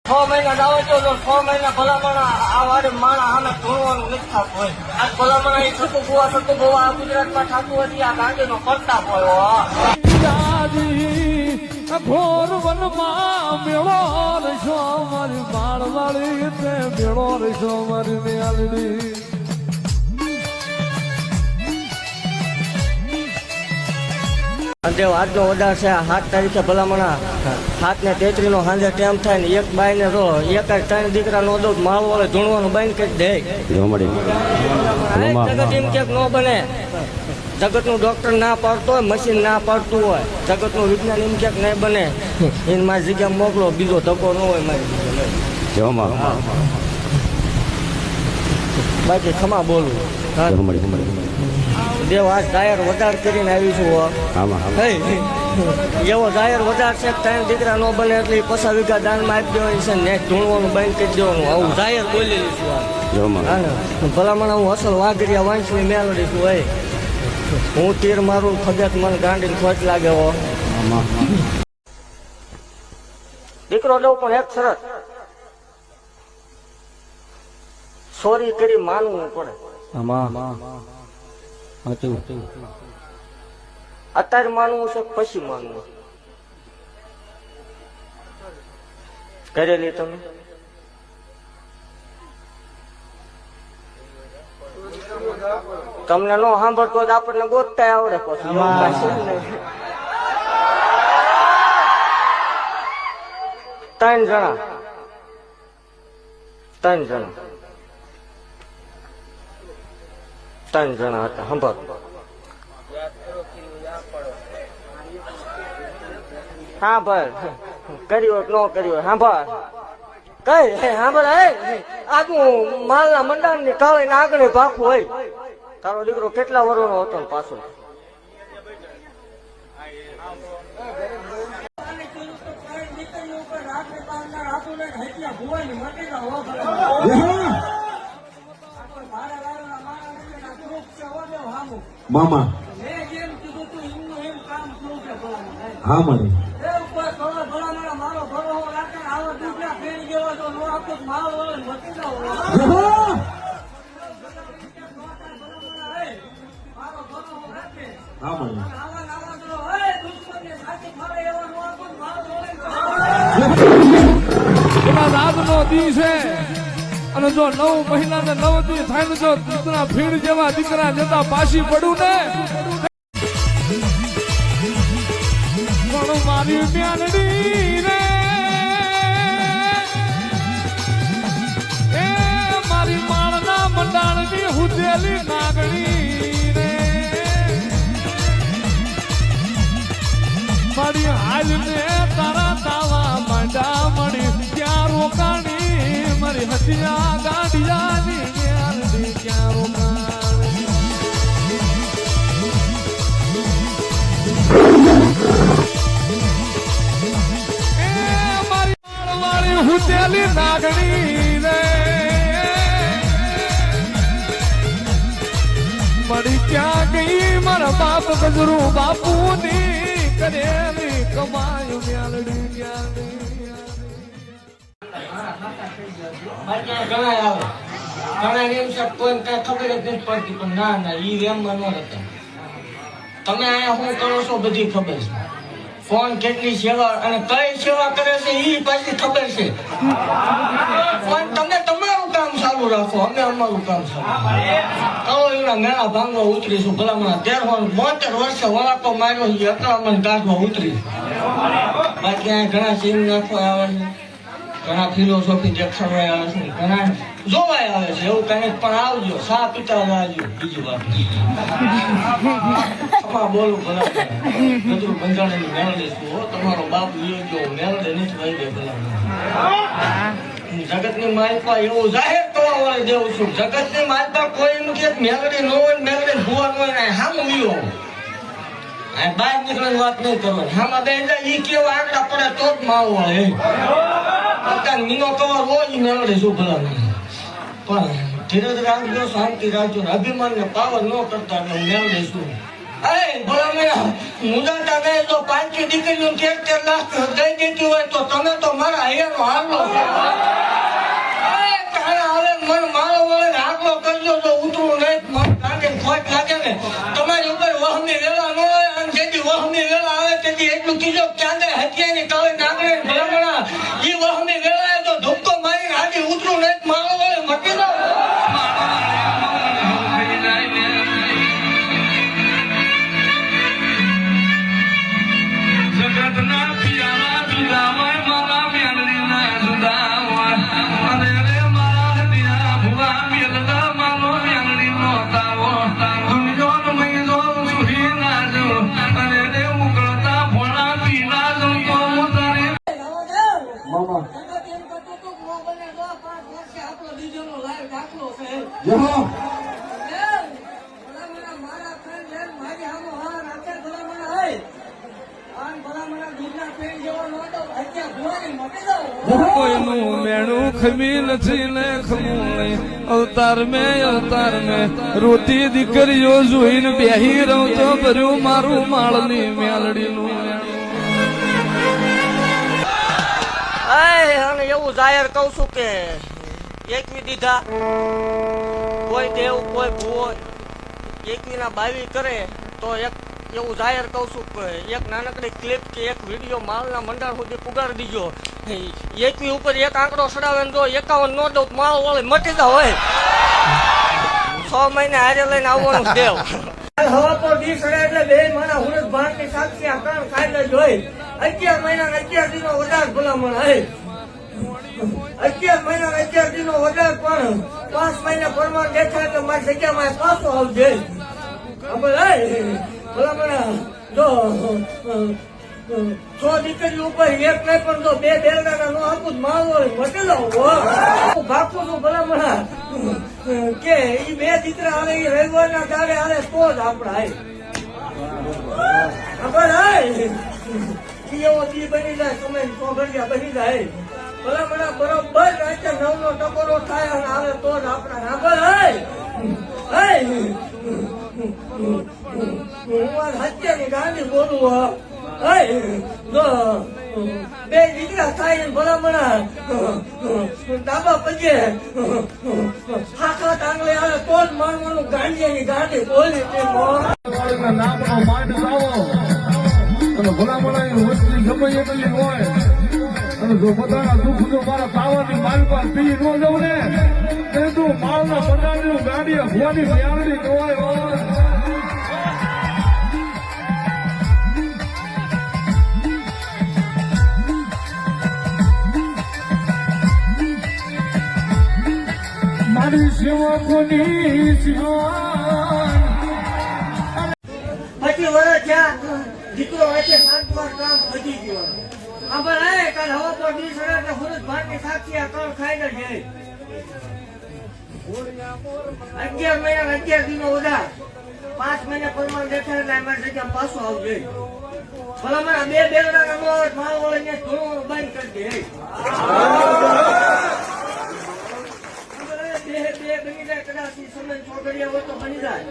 6 મહિના દાવો છો તો 6 મહિના ભલામણ આ વારે માણા આને ધોવાનું નથી થતું હોય. આ ભલામણ અહીં સતું ગોવા આ ગુજરાતમાં થતું હતી. આ ગાંધીનો પ્રતાપ હોય. ઘોર વનમાં મેળો રશો મારી બાળવાળી તે મેળો રશો મારી મેલડી. દેવ આજનો ઓર્ડર છે 7 તારીખે ભલામણા 7:33 નો સાંજે ટાઈમ થાય ને એક બાઈ ને રો એક જ 3 દીકરા નો દઉં માળ વાળે ધૂણવાનું બંધ કરી દે. જગત એમ કે ન બને. જગત નું ડોક્ટર ના પાડતો હોય, મશીન ના પાડતું હોય, જગત નું વિજ્ઞાન એમ ક્યાંક નહીં બને. એને મારી જગ્યા મોકલો, બીજો ધક્કો ન હોય મારી જગ્યા. બાકી ખમા બોલું દેવ આજ ટાયર વધાર કરીને આવીશું. એવો ટાયર વધાર છે 3 દીકરા નો બને એટલે 50 વીઘા દાનમાં આપી દેવાની છે ને ધૂણવાનું બંધ કરી દેવાનું. આવું ટાયર બોલી લઈશું. ભલામણ હું અસલ વાઘરિયા વાંચની મેલડી છું. હોય હું તીર મારું ફગત મને ગાંડીને ખોટ લાગે. દીકરો દઉં પણ એક શરત, ચોરી કરી માનવું પડે. અત્યારે માનવું છે પછી માનવું. કરેલી તમે તમને નો સાંભળતો જ આપણને ગોતતા આવડે. પછી 3 જણા 3 જણા હતા. સાંભળ હા ભાઈ કર્યો ન કર્યો સાંભળ કઈ સાંભળ. આજુ માલના મંડાણ ની કાળી ને આગળ ભાખું હોય. તારો દીકરો કેટલા વર્ષનો હતો ને પાછો મામા હા મને રાતનો દી છે અને જો 9 મહિના ને 9 દી થાય ને જો દીકરા ભીડ જેવા દીકરા જતા પાછી પડું ને પણ મારી મ્યાનડી રે એ મારી માળના મંડાણની હુજેલી નાગણી રે મારી હાલ ને તારા તાવા માંડા મળી ત્યાં રોકાણી મારી હતિયા ગાંડિયાની મ્યાનડી ત્યાં રોકાણી. હુતેલી નાગણી રે મળી ક્યાં ગઈ મારા બાપ ગજરું બાપુની કરેલી કમાયું મ્યાલડી ક્યાં ગઈ. ઘણા એમ છે કોઈ કઈ ખબર જ નથી પડતી. પણ ના ઈ એમમાં ન હતા. તમે અહીંયા શું કરો છો બધી ખબર છે. ફોન કેટલી સેવા અને કઈ સેવા કરે છે એ પાછી ખબર છે. પણ તમે તમારું કામ ચાલુ રાખો, અમે અમારું કામ ચાલુ. એના મેળા ભાંગવા ઉતરીશું. ભલામણા 72 વર્ષે વળાકો માર્યો છે અકરામણ કાઢવા ઉતરી. બાકી અહીંયા ઘણા સીન નાખવા આવે છે, ઘણા ફિલોસોફી દેખાડવા આવે છે, ઘણા જોવાય આવે છે. એવું કઈ પણ આવજો, સા પીતા આવજો. બીજી વાત બોલું ભલા બધું બંધારણની મેળવી છું. તમારો બાપ ગયો મેળવે નથી ભાઈ ગયો ભલા. જગત ની માલપા એવું જાહેર કરવા વાળે દેવું છું. જગત ની માલપા કોઈ નું કે મેળવી ન હોય, મેળવી ભૂવા ન હોય હામ ઉયો બહાર નીકળવાની વાત નહીં કરવાની. હામાં બે ઈ કેવા આંકડા પડે તો જ માવો હોય. મીનો કવર હોય મેળવી છું ભલા. પણ ધીરજ રાખજો, શાંતિ રાખજો, અભિમાન ને પાવર ન કરતા મેળવી છું. મુદાતા ગયે તો 5 દીકરીઓ 13 લાખ દઈ દેતી હોય તો તમે તો મારા હૈયાનો હાલો. મટતું નહીં મારો વળે મટી દો જગતના પિયારા જુદાવાય મારા મેલડીના જુદાવાય અને રે મારા હદિયા ભુવા મેલડા મારો મેલડીનો તાવો દુનિયાનો મહિનો સુહી ના જો અને રે ઉકળતા ભોળા પીના જો તો મુતારે મામા જો કોઈનું મેણું ખમી નથી ને ખમું નહીં અવતાર મેં રોતી દીકરીઓ જોઈને બેહી રહું તો ભર્યું મારું માળની મેલડીનું અને એવું જાહેર કહું છું કે એકવી દીધા કોઈ દેવ કોઈ ભૂવો એકવીના 22 કરે તો એક એવું જાહેર કહું છું કે એક નાનકડી ક્લિપ કે એક વિડીયો માલના મંડળ સુધી પુગાડી દીજો એકવી ઉપર એક આંકડો ચડાવે ને જો 51 નો દઉં માલ વળી મટી જા હોય 6 મહિને હારે લઈને આવવાનું દેવ હવા પર દી સડે એટલે બે મારા હુરત ભાગની સાક્ષી આ કામ ખાઈ જોઈ 11 મહિના 11 દિનો વધારે ભલામણ હે 11 મહિના 11 દિનો વધારે પણ 5 મહિના પરમાર દેખાય એટલે મારી જગ્યામાં પાછો આવજે ભલામણ જો 6 દીકરી ઉપર એક નહીં પણ જો 2 બેલડાના નો આપું માળો મટી જાવ ભાગું છું ભલામણ કે ઈ 2 દીકરા આવે એ રવિવારના દાડે આવે તો જ આપડા એવો દી બની જાય સમય ચોઘડિયા બની જાય ભલામણ બરોબર રાતે 9 નો ટકોરો થાય અને આવે તો જ આપડા હું હત્યાની ગાંધી બોલું બે દીકરા થાય ભલામણ ડાબા પગે હાથા ટાંગલે આવે તો જ માનવાનું ગાંધીની ગાંધી બોલી નામનો માંડ લાવો અને ભલામણ વસ્તી ગમે એટલી હોય અને જો બધાના દુઃખ જો મારા તાવાની માલ પર પી ન જવું ને તે તું માલના બધાની ગાડી ભવાની વ્યાવડી ન હોય મારી સેવકોની સિંહાન પછી વરસ જ્યાં દીકરો વચ્ચે 7 વાર કામ વધી ગયો આભાર હે કાલ હવા પર દી સડે એટલે હુરત ભાગની સાક્ષી આ કામ ખાઈ ને જાય 11 મહિના 11 દિનો વધાર 5 મહિને પરમાર દેખાય એટલે અમારી જગ્યા પાછો આવજે ભલામણ 2 બેલડાના નો માલ વળીને ધોળો બંધ કરી દે બની જાય કદાચ સમય છોકરીઓ હોય તો બની જાય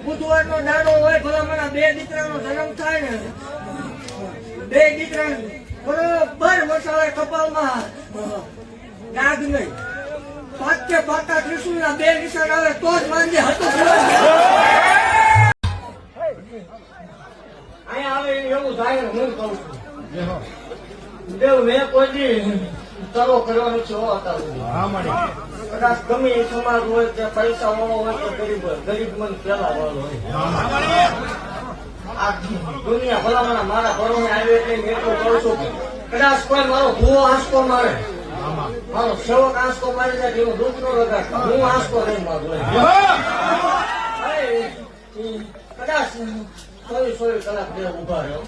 બુધવાર નો દાડો હોય ભલામણ 2 દીકરાનો જન્મ થાય ને 2 દીકરા બરોબર મસાલા કપાળમાં ડાઘ નહીં પાકે પાકા ત્રિશુલના 2 નિશાન આવે તો જ માંજે હતું અહીંયા આવે એવું થાય હું કહું છું દેવ મેં કોઈ તરો કર્યો નથી કદાચ ગમે એ સમાજ હોય કે પૈસા વાળો હોય કે ગરીબ મન પેલા વાળો હોય આ દુનિયા ભલામણ મારા ઘરોને આવે એટલે એટલું કહું છું કદાચ કોઈ મારો ભૂવો આંસકો મારે મારો સેવક આંસકો મારી જાય એનું દુઃખ નો લગાડતા હું આંસકો નહીં મારું કદાચ 24 કલાક દેવ ઉભા રહ્યો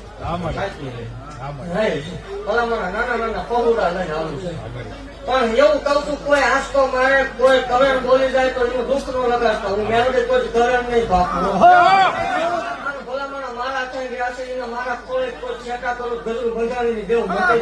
ભલામણ નાના પહોળા લઈને આવું છે પણ એવું કહું છું કોઈ આંસકો મારે કોઈ કવેર બોલી જાય તો એનું દુઃખ નો લગાડતા હું મેળવી કોઈ કવેર નહીં ભાગું ભલામણ મારા કઈ ગયા છે એને મારા કોઈ છેટા કરું ગજરું બંધાવીને દેવું મૂકી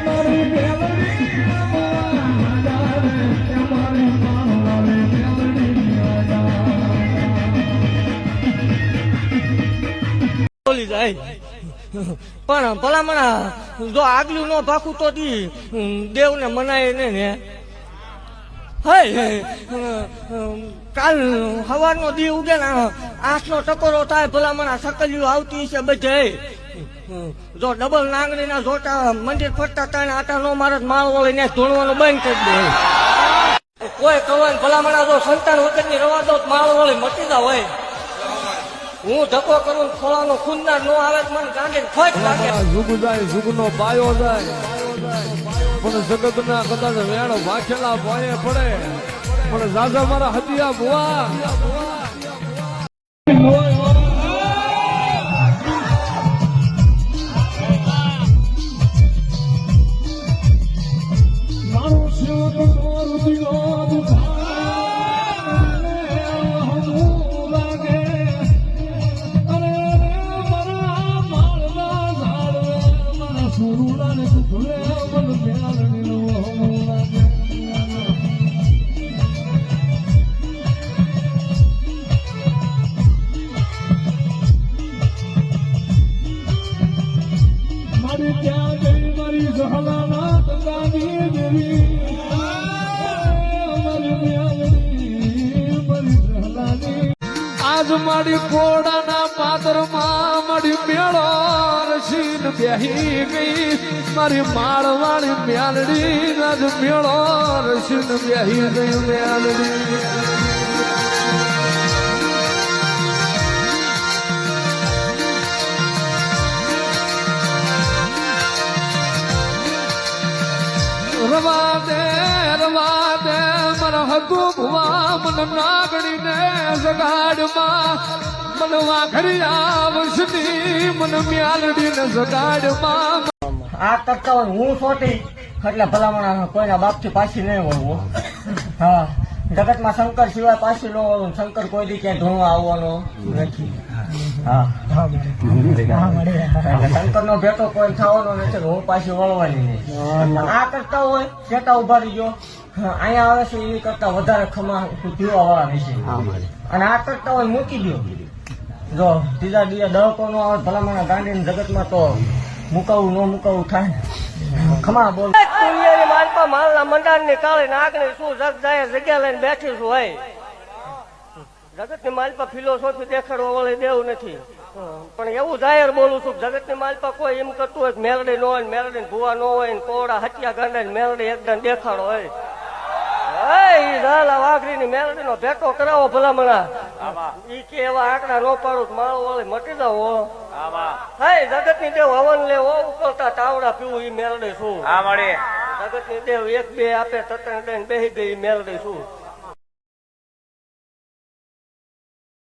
મારી ભાઈ પણ ભલામણા જો આગલું ન ભાખું તો દેવને મનાય ને કાલ સવારનો દી ઉગે ને 8નો ટકોરો થાય ભલામણા સકલિયું આવતી છે બધે જો ડબલ નાંગણીના જોટા મંદિર ફરતા તાણે આટા નો મારે માળ વળી ને ધોણવાનું બંધ કરી દે કોઈ કવાય ભલામણા જો સંતાન વખતની રવા દો માળ વળી મટી જાય હોય હું ધક્કો કરું ખોળાનો ખૂનદાર નો આવે તો મને ગાંડી ફટ લાગે જુગ જાય જુગનો પાયો જાય પણ જગતના કદાચ વેણો વાખેલા ભોયે પડે પણ રાજા મારા હતિયા ભુવા આજ મારી કોડાના પાદરમાં મારી મેળો રસીન બેહી ગઈ મારી માળવાળી મ્યાલડી આજ મેળો રસીન બેહી ગઈ મ્યાલડી રવા દે મારા હકુ ભુવા મન નાગણીને જગાડમાં મન વાઘરી આવશની મન મ્યાલડીને જગાડમાં આ કરતા હોય હું સોટી એટલે ભલામણા કોઈના બાપથી પાછી નહીં વળવું હા જગતમાં શંકર સિવાય પાછી ન વળવું શંકર કોઈ દી ક્યાંય ધોવા આવવાનો નથી હા શંકર નો ભેટો કોઈ થવાનો નથી હું પાછી વળવાની નહીં આ કરતા હોય સેટા ઉભા રહી ગયો અહીંયા આવે છે એની કરતા વધારે ખમા પીવા વાળા રહેશે અને આ કરતા હોય મૂકી દો જો ત્રીજા દિવસે દહકો નો આવે ભલામણા ગાંધી જગતમાં તો મુકાવું ન મુકાવું થાય ખમા બોલ માલપા માલના મંડાણ ની કાળે નાગણી શું જગ જાય જગ્યા લઈને બેઠી છું હોય જગત ની માલપા ફિલોસોફી દેખાડવા વાળી દેવું નથી પણ એવું જાહેર બોલું છું જગત ની માલપા કોઈ એમ કરતું હોય મેલડી ન હોય મેલડી ભૂવા ન હોય ને કોડા હટિયા ગાંડા મેલડી એકદમ દેખાડો હોય વાઘરી ની મેલડી નો ભેટો કરાવો ભલામણા ઈ કે એવા આંકડા નો પાડું માળો વાળી મટી જાવ જગત ની દેવ હવન લેવો ઉકળતા તાવડા પીવું ઈ મેલડી શું જગત ની દેવ 1 2 આપે તત્ણ દઈને બેહી ગઈ મેલડી શું